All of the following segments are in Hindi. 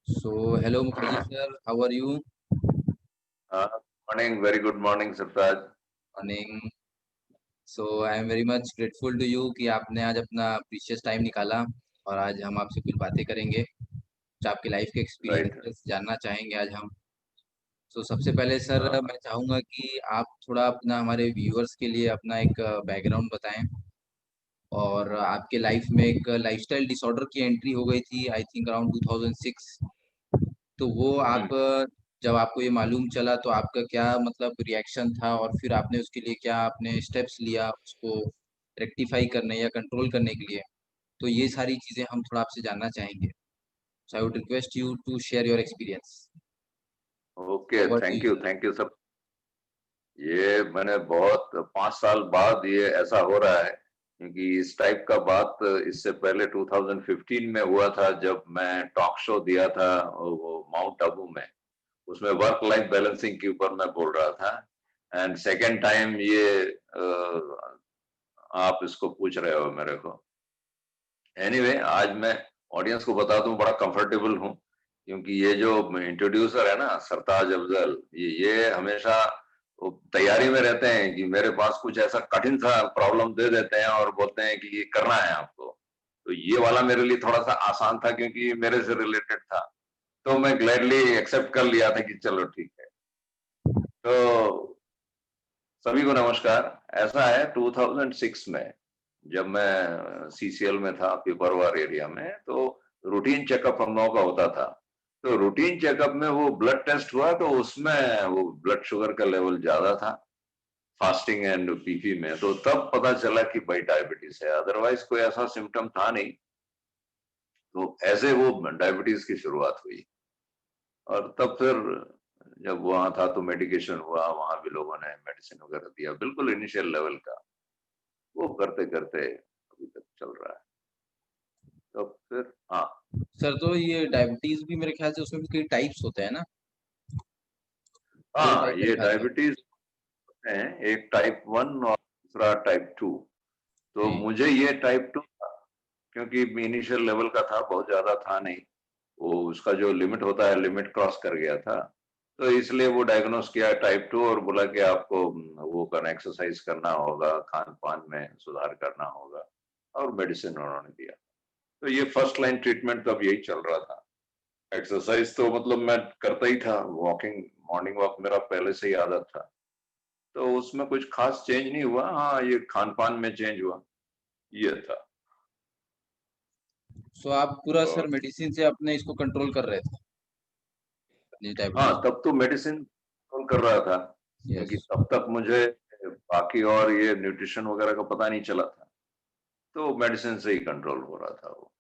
So, hello Mukherjee sir, how are you? Morning, very good morning, Sartaj. Morning. So, I am very much grateful to you कि आपने आज अपना प्रीशियस टाइम निकाला और आज हम आपसे कुछ बातें करेंगे, जो आपकी लाइफ के Right. एक्सपीरियंसेस जानना चाहेंगे आज हम। तो सबसे पहले सर Uh, मैं चाहूँगा कि आप थोड़ा अपना हमारे व्यूअर्स के लिए अपना एक बैकग्राउंड बताएं और आपके लाइफ में एक लाइफस्टाइल डिसऑर्डर की एंट्री हो गई थी आई थिंक अराउंड 2006। तो वो आप hmm. जब आपको ये मालूम चला तो आपका क्या मतलब रिएक्शन था और फिर आपने उसके लिए क्या आपने स्टेप्स लिया उसको रेक्टिफाई करने या कंट्रोल करने के लिए? तो ये सारी चीज़ें हम थोड़ा आपसे जानना चाहेंगे। So I would request you to share your experience. Okay, over to you. Thank you सब। ये मैंने बहुत 5 साल बाद ये ऐसा हो रहा है, क्योंकि इस टाइप का बात इससे पहले 2015 में हुआ था, जब मैं टॉक शो दिया था वो माउंट आबू में। उसमें वर्क लाइफ बैलेंसिंग के ऊपर मैं बोल रहा था। एंड सेकेंड टाइम ये आप इसको पूछ रहे हो मेरे को। एनीवे, आज मैं ऑडियंस को बता दूं, बड़ा कंफर्टेबल हूं, क्योंकि ये जो इंट्रोड्यूसर है ना, सरताज अफजल, ये हमेशा वो तैयारी में रहते हैं कि मेरे पास कुछ ऐसा कठिन सा प्रॉब्लम दे देते हैं और बोलते हैं कि ये करना है आपको। तो ये वाला मेरे लिए थोड़ा सा आसान था, क्योंकि मेरे से रिलेटेड था। तो मैं ग्लैडली एक्सेप्ट कर लिया था कि चलो ठीक है। तो सभी को नमस्कार। ऐसा है, 2006 में जब मैं सीसीएल में था, पिपरवार एरिया में, तो रूटीन चेकअप हम लोगों का होता था। तो रूटीन चेकअप में वो ब्लड टेस्ट हुआ, तो उसमें वो ब्लड शुगर का लेवल ज्यादा था, फास्टिंग एंड पीपी में। तो तब पता चला कि भाई डायबिटीज है, अदरवाइज कोई ऐसा सिम्टम था नहीं। तो ऐसे वो डायबिटीज की शुरुआत हुई। और तब फिर जब वहां था तो मेडिकेशन हुआ, वहां भी लोगों ने मेडिसिन वगैरह दिया, बिल्कुल इनिशियल लेवल का। वो करते करते अभी तक चल रहा है। तो फिर हाँ। सर तो ये डायबिटीज़ भी मेरे ख्याल से उसमें भी कई टाइप्स होते हैं ना? 2 हाँ, टाइप मेरे ये ख्याल से। डायबिटीज है, एक टाइप 1 और दूसरा टाइप 2। तो जी। मुझे ये टाइप 2 था, क्योंकि इनिशियल लेवल का था, बहुत ज्यादा था नहीं। वो उसका जो लिमिट होता है, लिमिट क्रॉस कर गया था। तो इसलिए वो डायग्नोस किया टाइप 2, और बोला कि आपको वो करना, एक्सरसाइज करना होगा, खान पान में सुधार करना होगा, और मेडिसिन उन्होंने दिया। तो ये फर्स्ट लाइन ट्रीटमेंट तब यही चल रहा था। एक्सरसाइज तो मतलब मैं करता ही था, वॉकिंग, मॉर्निंग वॉक मेरा पहले से ही आदत था। तो उसमें कुछ खास चेंज नहीं हुआ, हाँ ये खान पान में चेंज हुआ, ये था। सो आप पूरा सर और मेडिसिन से अपने इसको कंट्रोल कर रहे थे, अपनी हाँ, डायबिटीज़? तब तो मेडिसिन कॉल कर रहा था, क्योंकि यस। तब तक मुझे बाकी और ये न्यूट्रिशन वगैरह का पता नहीं चला था। तो मेडिसिन से ही कंट्रोल हो रहा था वो।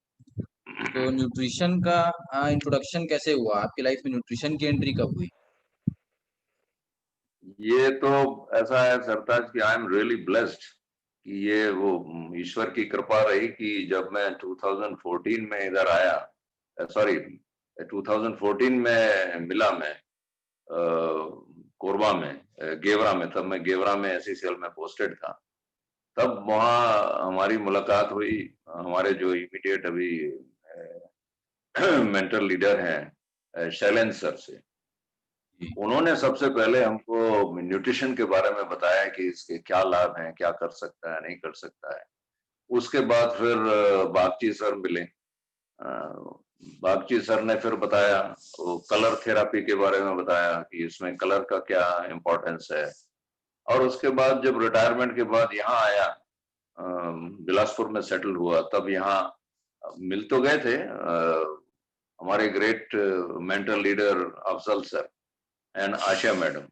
तो न्यूट्रिशन का इंट्रोडक्शन कैसे हुआ? आपकी लाइफ में न्यूट्रिशन की एंट्री कब हुई? ये तो ऐसा है सरताज कि आई एम रियली ब्लेस्ड कि ये वो ईश्वर की कृपा रही कि जब मैं 2014 में इधर आया, सॉरी 2014 में मिला मैं कोरबा में, गेवरा में। तब मैं गेवरा में एसईसीएल में पोस्टेड था। तब वहाँ हमारी मुलाकात हुई, हमारे जो इमीडिएट अभी मेंटर लीडर हैं, शैलेंद्र सर से। जी। उन्होंने सबसे पहले हमको न्यूट्रिशन के बारे में बताया कि इसके क्या लाभ हैं, क्या कर सकता है, नहीं कर सकता है। उसके बाद फिर बागची सर मिले। बागची सर ने फिर बताया, वो कलर थेरापी के बारे में बताया कि इसमें कलर का क्या इम्पोर्टेंस है। और उसके बाद जब रिटायरमेंट के बाद यहाँ आया, बिलासपुर में सेटल हुआ, तब यहाँ मिल तो गए थे हमारे great mental leader Afzal sir and Asha madam.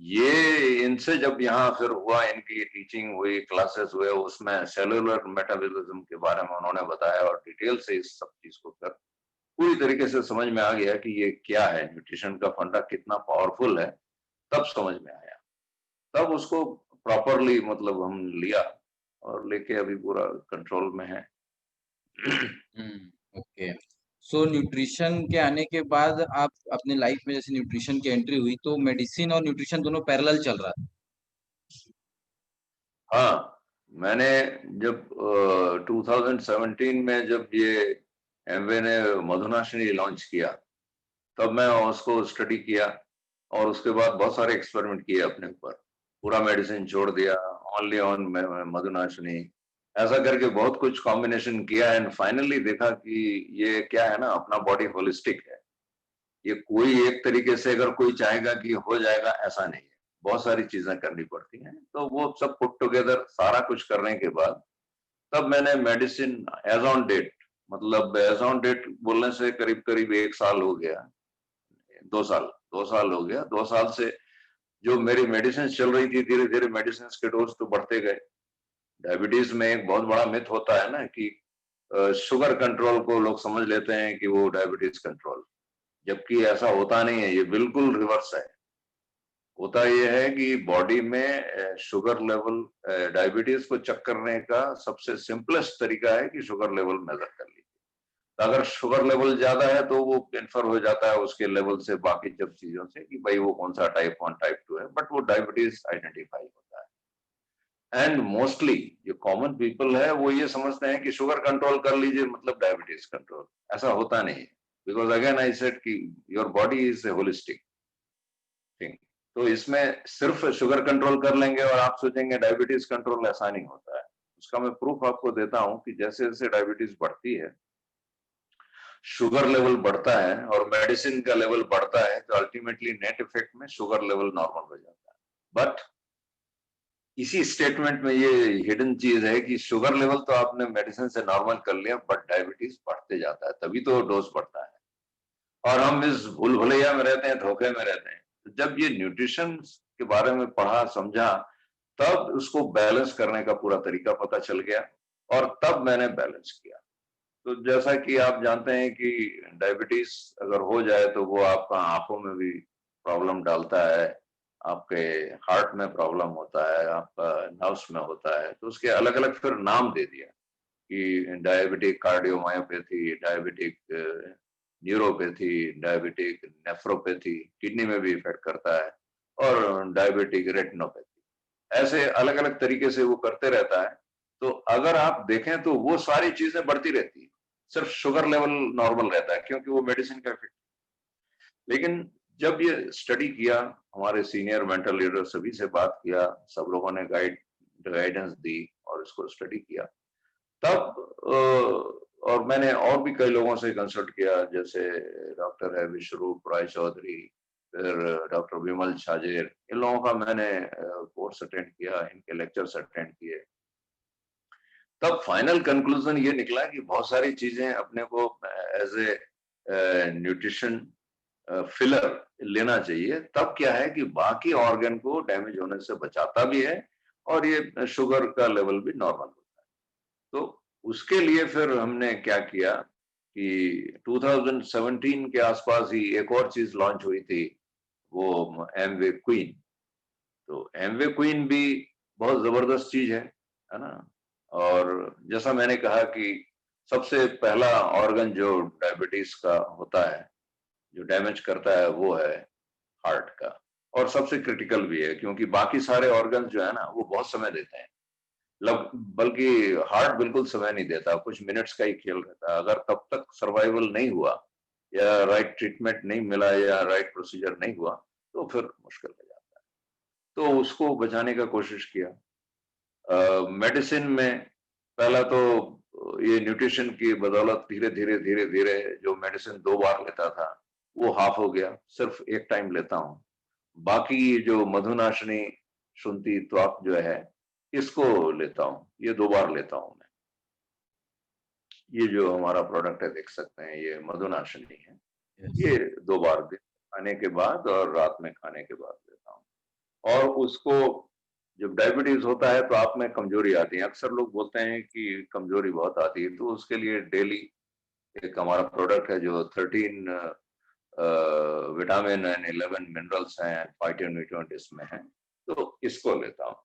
ये इनसे जब यहाँ फिर हुआ, इनकी टीचिंग हुई, क्लासेस हुए, उसमें सेलुलर मेटाबॉलिज्म के बारे में उन्होंने बताया, और डिटेल से इस सब चीज को कर पूरी तरीके से समझ में आ गया कि ये क्या है, न्यूट्रिशन का फंडा कितना पावरफुल है। तब समझ में आया, तब उसको प्रॉपरली मतलब हम लिया, और लेके अभी पूरा कंट्रोल में है। ओके। सो न्यूट्रिशन के आने के बाद आप अपने लाइफ में जैसे न्यूट्रिशन की एंट्री हुई तो मेडिसिन और न्यूट्रिशन दोनों पैरेलल चल रहा था? हाँ, मैंने जब 2017 में जब ये एमवे ने मधुनाशिनी लॉन्च किया, तब मैं उसको स्टडी किया और उसके बाद बहुत सारे एक्सपेरिमेंट किए अपने ऊपर। पूरा मेडिसिन छोड़ दिया, ओनली ऑन मधुनाशिनी, ऐसा करके बहुत कुछ कॉम्बिनेशन किया एंड फाइनली देखा कि ये क्या है ना, अपना बॉडी होलिस्टिक है। ये कोई एक तरीके से अगर कोई चाहेगा कि हो जाएगा, ऐसा नहीं है। बहुत सारी चीजें करनी पड़ती हैं। तो वो सब पुट टुगेदर सारा कुछ करने के बाद तब मैंने मेडिसिन एज ऑन डेट, मतलब एज ऑन डेट बोलने से करीब करीब 1 साल हो गया, 2 साल, 2 साल हो गया। 2 साल से जो मेरी मेडिसिन चल रही थी, धीरे धीरे मेडिसिन के डोज तो बढ़ते गए। डायबिटीज में एक बहुत बड़ा मिथ होता है ना कि शुगर कंट्रोल को लोग समझ लेते हैं कि वो डायबिटीज कंट्रोल, जबकि ऐसा होता नहीं है, ये बिल्कुल रिवर्स है। होता ये है कि बॉडी में शुगर लेवल, डायबिटीज को चेक करने का सबसे सिंपलेस्ट तरीका है कि शुगर लेवल मेजर कर लीजिए। तो अगर शुगर लेवल ज्यादा है तो वो इन्फर हो जाता है उसके लेवल से, बाकी जब चीजों से, कि भाई वो कौन सा टाइप 1 टाइप 2 है, बट वो डायबिटीज आइडेंटिफाई होता है। एंड मोस्टली जो कॉमन पीपल है वो ये समझते हैं कि शुगर कंट्रोल कर लीजिए मतलब डायबिटीज कंट्रोल। ऐसा होता नहीं है, बिकॉज अगेन आई सेड कि your body is a holistic thing. तो इसमें सिर्फ शुगर कंट्रोल कर लेंगे और आप सोचेंगे डायबिटीज कंट्रोल, ऐसा नहीं होता है। उसका मैं प्रूफ आपको देता हूं कि जैसे जैसे डायबिटीज बढ़ती है, शुगर लेवल बढ़ता है और मेडिसिन का लेवल बढ़ता है, तो अल्टीमेटली नेट इफेक्ट में शुगर लेवल नॉर्मल हो जाता है। बट इसी स्टेटमेंट में ये हिडन चीज है कि शुगर लेवल तो आपने मेडिसिन से नॉर्मल कर लिया, बट डायबिटीज बढ़ते जाता है, तभी तो डोज बढ़ता है। और हम इस भूल भुलैया में रहते हैं, धोखे में रहते हैं। तो जब ये न्यूट्रिशन के बारे में पढ़ा समझा, तब उसको बैलेंस करने का पूरा तरीका पता चल गया और तब मैंने बैलेंस किया। तो जैसा कि आप जानते हैं कि डायबिटीज अगर हो जाए तो वो आपका आंखों में भी प्रॉब्लम डालता है, आपके हार्ट में प्रॉब्लम होता है, आपका नर्व्स में होता है। तो उसके अलग अलग फिर नाम दे दिया कि diabetic cardiomyopathy, diabetic neuropathy, diabetic nephropathy, kidney में भी इफेक्ट करता है, और डायबिटिक रेटिनोपैथी। ऐसे अलग अलग तरीके से वो करते रहता है। तो अगर आप देखें तो वो सारी चीजें बढ़ती रहती है, सिर्फ शुगर लेवल नॉर्मल रहता है क्योंकि वो मेडिसिन का इफेक्ट। लेकिन जब ये स्टडी किया, हमारे सीनियर मेंटल लीडर सभी से बात किया, सब लोगों ने गाइडेंस दी और इसको स्टडी किया, तब और मैंने और भी कई लोगों से कंसल्ट किया, जैसे डॉक्टर है विश्वरूप राय चौधरी, फिर डॉक्टर विमल छाजेर, इन लोगों का मैंने कोर्स अटेंड किया, इनके लेक्चर्स अटेंड किए। तब फाइनल कंक्लूजन ये निकला कि बहुत सारी चीजें अपने को एज ए न्यूट्रिशन फिलर लेना चाहिए। तब क्या है कि बाकी ऑर्गन को डैमेज होने से बचाता भी है और ये शुगर का लेवल भी नॉर्मल होता है। तो उसके लिए फिर हमने क्या किया कि 2017 के आसपास ही एक और चीज लॉन्च हुई थी, वो एमवे क्वीन। तो एमवे क्वीन भी बहुत जबरदस्त चीज है ना। और जैसा मैंने कहा कि सबसे पहला ऑर्गन जो डायबिटीज का होता है, जो डैमेज करता है, वो है हार्ट का। और सबसे क्रिटिकल भी है क्योंकि बाकी सारे ऑर्गन्स जो है ना वो बहुत समय देते हैं, बल्कि हार्ट बिल्कुल समय नहीं देता, कुछ मिनट्स का ही खेल रहता है। अगर तब तक सर्वाइवल नहीं हुआ या राइट ट्रीटमेंट नहीं मिला या राइट प्रोसीजर नहीं हुआ तो फिर मुश्किल हो जाता है। तो उसको बचाने का कोशिश किया। मेडिसिन में पहला तो ये न्यूट्रिशन की बदौलत धीरे धीरे धीरे धीरे जो मेडिसिन 2 बार लेता था वो हाफ हो गया, सिर्फ एक टाइम लेता हूँ। बाकी जो मधुनाशनी शुंठी त्वाक जो है, इसको लेता हूँ, ये 2 बार लेता हूँ मैं। ये जो हमारा प्रोडक्ट है देख सकते हैं, ये मधुनाशनी है। यस। ये 2 बार दिन खाने के बाद और रात में खाने के बाद लेता हूँ। और उसको जब डायबिटीज होता है तो आप में कमजोरी आती है, अक्सर लोग बोलते हैं कि कमजोरी बहुत आती है, तो उसके लिए डेली एक हमारा प्रोडक्ट है जो 13 विटामिन एंड 11 मिनरल्स हैं, फाइटोन्यूट्रिएंट इसमें है, तो इसको लेता हूँ।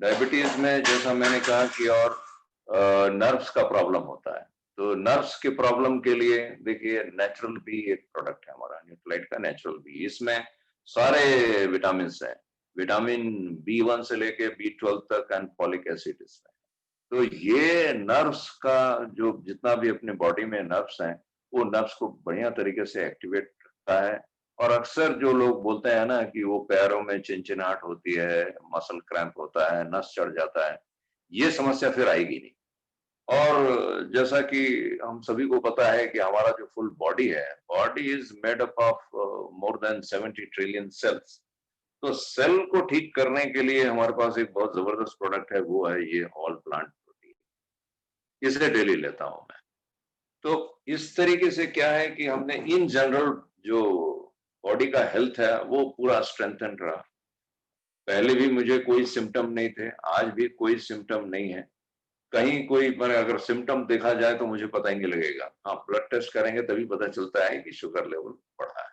डायबिटीज में जैसा मैंने कहा कि और नर्व्स का प्रॉब्लम होता है, तो नर्व्स के प्रॉब्लम के लिए देखिए नेचुरल बी एक प्रोडक्ट है हमारा, न्यूट्रालाइट का नेचुरल बी। इसमें सारे विटामिन हैं, विटामिन B1 से लेके B12 तक एंड फॉलिक एसिड इसमें। तो ये नर्व्स का जो जितना भी अपने बॉडी में नर्व्स हैं, वो नर्व्स को बढ़िया तरीके से एक्टिवेट करता है। और अक्सर जो लोग बोलते हैं ना कि वो पैरों में चिनचिनाहट होती है, मसल क्रैम्प होता है, नस चढ़ जाता है, ये समस्या फिर आएगी नहीं। और जैसा कि हम सभी को पता है कि हमारा जो फुल बॉडी है, body is made up of more than 70 trillion cells. तो सेल को ठीक करने के लिए हमारे पास एक बहुत जबरदस्त प्रोडक्ट है, वो है ये ऑल प्लांट प्रोटीन। इसे डेली लेता हूं मैं। तो इस तरीके से क्या है कि हमने इन जनरल जो बॉडी का हेल्थ है वो पूरा स्ट्रेंथन रहा। पहले भी मुझे कोई सिम्टम नहीं थे, आज भी कोई सिम्टम नहीं है। कहीं कोई मैंने अगर सिम्टम देखा जाए तो मुझे पता ही नहीं लगेगा। हाँ, ब्लड टेस्ट करेंगे तभी पता चलता है कि शुगर लेवल बढ़ा है।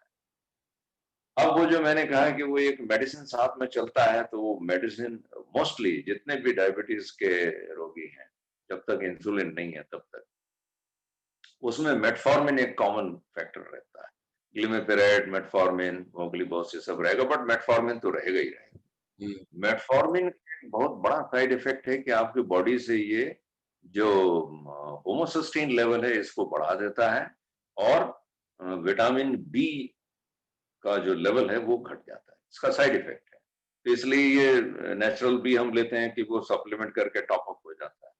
अब वो जो मैंने कहा कि वो एक मेडिसिन साथ में चलता है, तो वो मेडिसिन मोस्टली जितने भी डायबिटीज के रोगी हैं, जब तक इंसुलिन नहीं है तब तक उसमें मेटफॉर्मिन एक कॉमन फैक्टर रहता है। ग्लिमेपिरेट, मेटफॉर्मिन, वोगलिबॉस ये सब रहेगा, बट मेटफॉर्मिन तो रहेगा ही रहेगा। जी। मेटफॉर्मिन का एक बहुत बड़ा साइड इफेक्ट है कि आपकी बॉडी से ये जो होमोसिस्टीन लेवल है इसको बढ़ा देता है, और विटामिन बी का जो लेवल है वो घट जाता है। इसका साइड इफेक्ट है। तो इसलिए ये नेचुरल बी हम लेते हैं कि वो सप्लीमेंट करके टॉप अप हो जाता है।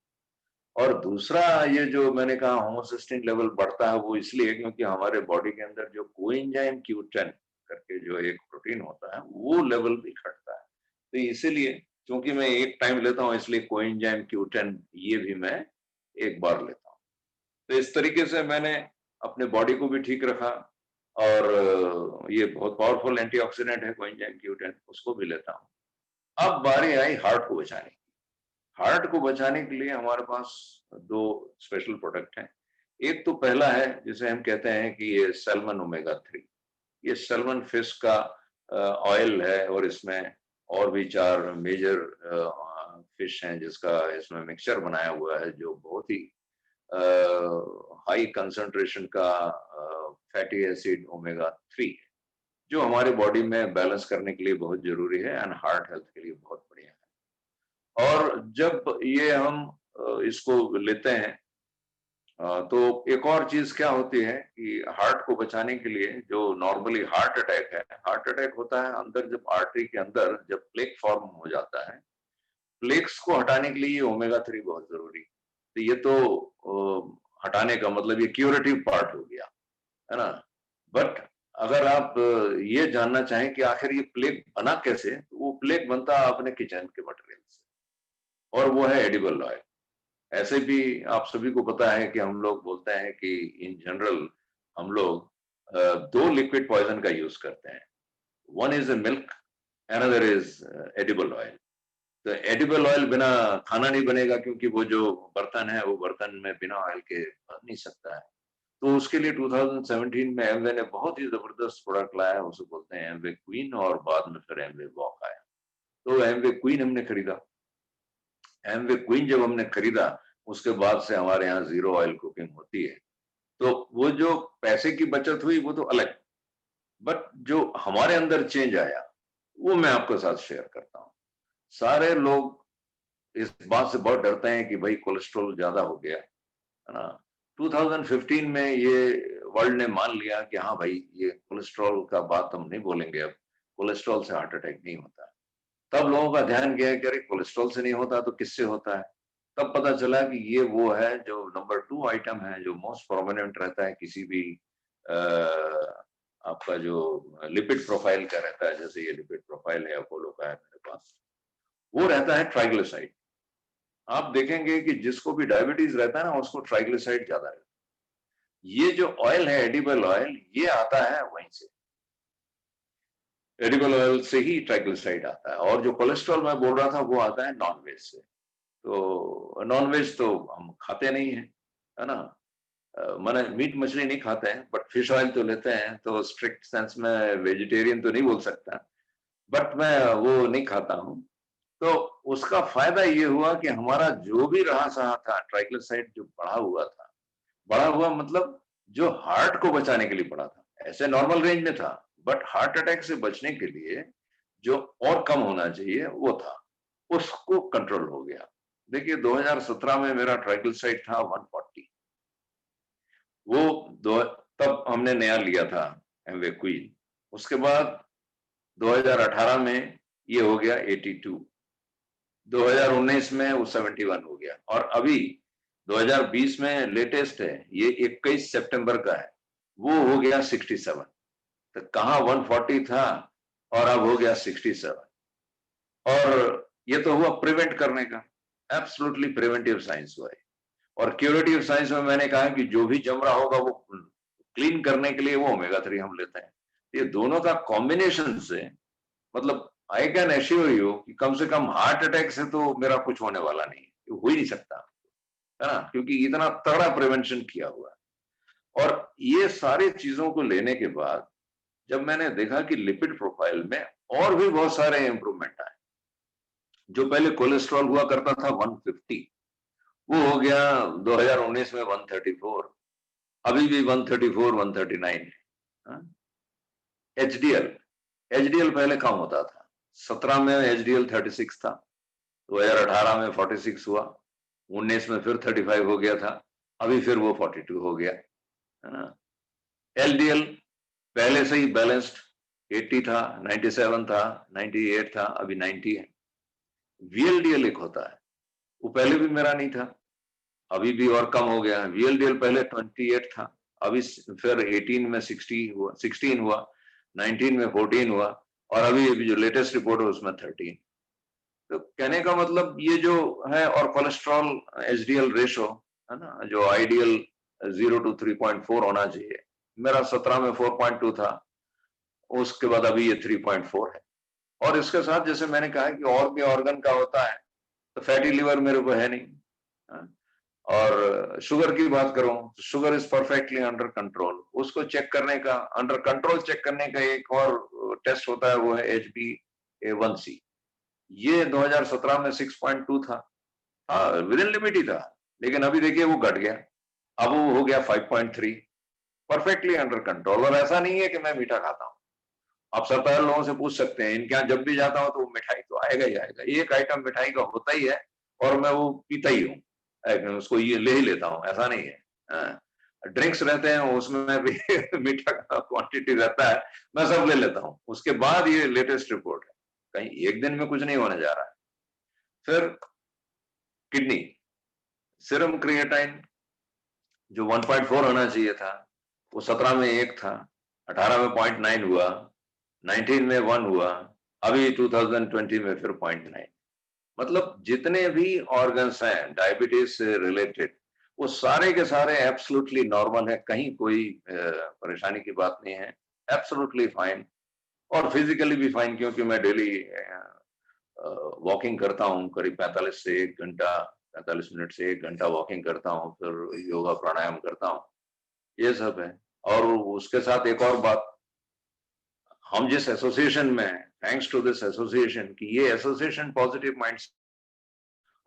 और दूसरा, ये जो मैंने कहा होमोसिस्टीन लेवल बढ़ता है वो इसलिए क्योंकि हमारे बॉडी के अंदर जो कोएंजाइम Q10 करके जो एक प्रोटीन होता है वो लेवल भी घटता है। तो इसीलिए, क्योंकि मैं एक टाइम लेता हूँ इसलिए कोएंजाइम Q10 ये भी मैं एक बार लेता हूँ। तो इस तरीके से मैंने अपने बॉडी को भी ठीक रखा। और ये बहुत पावरफुल एंटीऑक्सीडेंट है कोएंजाइम Q10, उसको भी लेता हूँ। अब बारी आई हार्ट को बचाने की। हार्ट को बचाने के लिए हमारे पास दो स्पेशल प्रोडक्ट हैं। एक तो पहला है जिसे हम कहते हैं कि ये सैल्मन ओमेगा 3। ये सैल्मन फिश का ऑयल है, और इसमें और भी 4 मेजर फिश हैं जिसका इसमें मिक्सचर बनाया हुआ है, जो बहुत ही हाई कंसंट्रेशन का फैटी एसिड ओमेगा 3 है, जो हमारे बॉडी में बैलेंस करने के लिए बहुत जरूरी है एंड हार्ट हेल्थ के लिए बहुत बढ़िया है। और जब ये हम इसको लेते हैं, तो एक और चीज क्या होती है कि हार्ट को बचाने के लिए, जो नॉर्मली हार्ट अटैक है, हार्ट अटैक होता है अंदर जब आर्टरी के अंदर जब प्लेक फॉर्म हो जाता है। प्लेक्स को हटाने के लिए ये ओमेगा 3 बहुत जरूरी है। तो ये तो हटाने का मतलब ये क्यूरेटिव पार्ट हो गया, है ना। बट अगर आप ये जानना चाहें कि आखिर ये प्लेक बना कैसे, तो वो प्लेक बनता है अपने किचन के मटेरियल से, और वो है एडिबल ऑयल। ऐसे भी आप सभी को पता है कि हम लोग बोलते हैं कि इन जनरल हम लोग दो लिक्विड पॉइजन का यूज करते हैं। One is a milk, another is edible oil. तो एडिबल ऑयल बिना खाना नहीं बनेगा, क्योंकि वो जो बर्तन है वो बर्तन में बिना ऑयल के बन नहीं सकता है। तो उसके लिए 2017 में एमवे ने बहुत ही जबरदस्त प्रोडक्ट लाया, उसे बोलते हैं एमवे क्वीन, और बाद में फिर एमवे वॉक आया। तो एमवे क्वीन हमने खरीदा। एमवे क्वीन जब हमने खरीदा, उसके बाद से हमारे यहाँ जीरो ऑयल कुकिंग होती है। तो वो जो पैसे की बचत हुई वो तो अलग, बट जो हमारे अंदर चेंज आया वो मैं आपके साथ शेयर करता हूँ। सारे लोग इस बात से बहुत डरते हैं कि भाई कोलेस्ट्रॉल ज्यादा हो गया, है ना। 2015 में ये वर्ल्ड ने मान लिया कि हाँ भाई, ये कोलेस्ट्रॉल का बात हम नहीं बोलेंगे अब, कोलेस्ट्रॉल से हार्ट अटैक नहीं होता। तब लोगों का ध्यान गया कि अरे कोलेस्ट्रॉल से नहीं होता तो किससे होता है। तब पता चला कि ये वो है जो नंबर 2 आइटम है, जो मोस्ट प्रोमिनेंट रहता है किसी भी आपका जो लिपिड प्रोफाइल का रहता है, जैसे ये लिपिड प्रोफाइल है अपोलो का है मेरे पास, वो रहता है ट्राइग्लिसराइड। आप देखेंगे कि जिसको भी डायबिटीज रहता है ना, उसको ट्राइग्लिसराइड ज्यादा रहता है। ये जो ऑयल है एडिबल ऑयल, ये आता है वहीं से। एडिबल ऑयल से ही ट्राइग्लिसराइड आता है। और जो कोलेस्ट्रॉल मैं बोल रहा था वो आता है नॉन वेज से। तो नॉन वेज तो हम खाते नहीं है, है ना। माने मीट मछली नहीं खाते हैं, बट फिश ऑयल तो लेते हैं। तो स्ट्रिक्ट सेंस में वेजिटेरियन तो नहीं बोल सकता, बट मैं वो नहीं खाता हूँ। तो उसका फायदा ये हुआ कि हमारा जो भी रहा सहा था ट्राइग्लिसराइड जो बढ़ा हुआ मतलब जो हार्ट को बचाने के लिए बढ़ा था, ऐसे नॉर्मल रेंज में था, बट हार्ट अटैक से बचने के लिए जो और कम होना चाहिए वो था, उसको कंट्रोल हो गया। देखिए 2017 में मेरा ट्राइग्लिसराइड था 140। वो दो तब हमने नया लिया था एमवे क्वीन। उसके बाद 2018 में ये हो गया 82, 2019 में वो 71 हो गया, और अभी 2020 में लेटेस्ट है, ये 21 सितंबर का है, वो हो गया 67। तो कहाँ 140 था और अब हो गया 67। और ये तो हुआ प्रिवेंट करने का, एब्सोल्युटली प्रिवेंटिव साइंस हुआ है। और क्यूरेटिव साइंस में मैंने कहा कि जो भी जम रहा होगा वो क्लीन करने के लिए वो ओमेगा 3 हम लेते हैं। ये दोनों का कॉम्बिनेशन से, मतलब आई कैन एश्योर यू कि कम से कम हार्ट अटैक से तो मेरा कुछ होने वाला नहीं है, हो ही नहीं सकता, है ना, क्योंकि इतना तगड़ा प्रिवेंशन किया हुआ है। और ये सारी चीजों को लेने के बाद जब मैंने देखा कि लिपिड प्रोफाइल में और भी बहुत सारे इंप्रूवमेंट आए। जो पहले कोलेस्ट्रॉल हुआ करता था 150, वो हो गया 2019 में 134, अभी भी 134 139 है। एचडीएल, एचडीएल पहले कम होता था, 17 में एचडीएल 36 था, 2018 में 46 हुआ, 19 में फिर 35 हो गया था, अभी फिर वो 42 हो गया, है ना। एलडीएल पहले से ही बैलेंस्ड, 80 था, 97 था, 98 था, अभी 90 है। वीएलडीएल एक होता है, वो पहले भी मेरा नहीं था, अभी भी और कम हो गया। वीएलडीएल पहले 28 था, अभी फिर 18 में 16 हुआ, 19 में 14 हुआ, और अभी जो लेटेस्ट रिपोर्ट है उसमें 13। तो कहने का मतलब ये जो है, और कोलेस्ट्रॉल एचडीएल रेशो, है ना, जो आइडियल 0 to 3.4 होना चाहिए, मेरा 17 में 4.2 था, उसके बाद अभी ये 3.4 है। और इसके साथ जैसे मैंने कहा कि और भी ऑर्गन का होता है, तो फैटी लिवर मेरे को है नहीं, हाँ? और शुगर की बात करूं तो sugar is perfectly under control. उसको चेक करने का, अंडर कंट्रोल चेक करने का एक और टेस्ट होता है, वो है HbA1c। ये 2017 में 6.2 था, हाँ विद इन लिमिट ही था, लेकिन अभी देखिए वो घट गया, अब वो हो गया 5.3, परफेक्टली अंडर कंट्रोल। और ऐसा नहीं है कि मैं मीठा खाता हूँ, आप सरदार लोगों से पूछ सकते हैं, इनके यहाँ जब भी जाता हूँ तो वो मिठाई तो आएगा ही आएगा, एक आइटम मिठाई का होता ही है, और मैं वो पीता ही हूँ, उसको ये ले ही लेता हूँ, ऐसा नहीं है। ड्रिंक्स रहते हैं उसमें भी मीठा का क्वांटिटी रहता है, मैं सब ले लेता हूँ। उसके बाद ये लेटेस्ट रिपोर्ट है, कहीं एक दिन में कुछ नहीं होने जा रहा है। फिर किडनी, सीरम क्रिएटाइन जो 1.4 होना चाहिए था, वो 17 में 1 था, 18 में 0.9 हुआ, 19 में 1 हुआ, अभी 2020 में फिर 0.9। मतलब जितने भी ऑर्गन्स हैं डायबिटीज से रिलेटेड, वो सारे के सारे एब्सोल्युटली नॉर्मल है, कहीं कोई परेशानी की बात नहीं है, एब्सोल्युटली फाइन। और फिजिकली भी फाइन, क्योंकि मैं डेली वॉकिंग करता हूँ, करीब 45 से 1 घंटा, 45 मिनट से 1 घंटा वॉकिंग करता हूँ, फिर योगा प्राणायाम करता हूँ, ये सब है। और उसके साथ एक और बात, हम जिस एसोसिएशन में हैं, थैंक्स टू दिस एसोसिएशन, कि ये एसोसिएशन पॉजिटिव माइंड्स,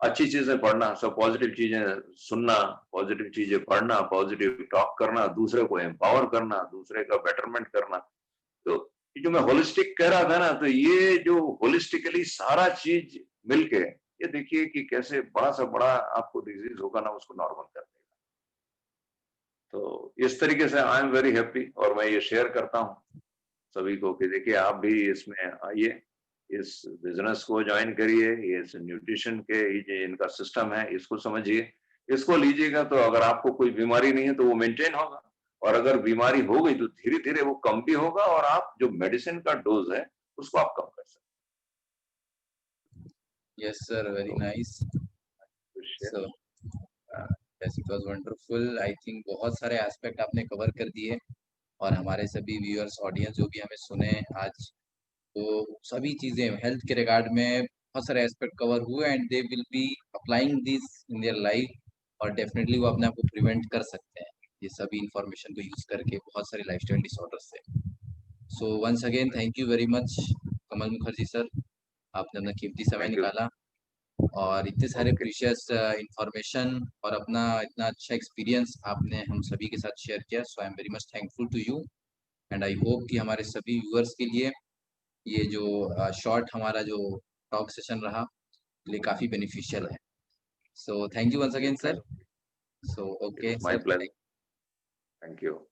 अच्छी चीजें पढ़ना, सब पॉजिटिव चीजें सुनना, पॉजिटिव चीजें पढ़ना, पॉजिटिव टॉक करना, दूसरे को एम्पावर करना, दूसरे का बेटरमेंट करना। तो ये जो मैं होलिस्टिक कह रहा था ना, तो ये जो होलिस्टिकली सारा चीज मिलके, ये देखिए कि कैसे बड़ा से बड़ा आपको डिजीज होगा ना, उसको नॉर्मल कर देगा। तो इस तरीके से आई एम वेरी हैप्पी, और मैं ये शेयर करता हूँ सभी को कि देखिए आप भी इसमें आइए, इस बिजनेस को ज्वाइन करिए, ये न्यूट्रिशन के ये जो इनका सिस्टम है इसको समझिए, इसको लीजिएगा तो अगर आपको कोई बीमारी नहीं है तो वो मेंटेन होगा, और अगर बीमारी हो गई तो धीरे धीरे वो कम भी होगा, और आप जो मेडिसिन का डोज है उसको आप कम कर सकते यस सर, वेरी नाइस। हैं। So yes, it was wonderful. I think बहुत सारे एस्पेक्ट आपने कवर कर दिए, और हमारे सभी व्यूअर्स, ऑडियंस जो भी हमें सुने आज, तो सभी चीज़ें हेल्थ के रिगार्ड में बहुत सारे एस्पेक्ट कवर हुए, and they will be applying this in their life, और डेफिनेटली वो अपने आप को प्रिवेंट कर सकते हैं ये सभी इंफॉर्मेशन को यूज करके बहुत सारे लाइफस्टाइल डिसऑर्डर से। So once again thank you very much Kamal Mukherjee sir, आपने अपना कीमती समय थैंक यू। निकाला और इतने सारे ओके। प्रीशियस इंफॉर्मेशन और अपना इतना अच्छा एक्सपीरियंस आपने हम सभी के साथ शेयर किया। So I am very much thankful to you, and I hope कि हमारे सभी व्यूअर्स के लिए ये जो शॉर्ट हमारा जो टॉक सेशन रहा, लिए काफ़ी बेनिफिशियल है। So thank you once again, sir. Thank So you. okay, My sir. pleasure. Thank you.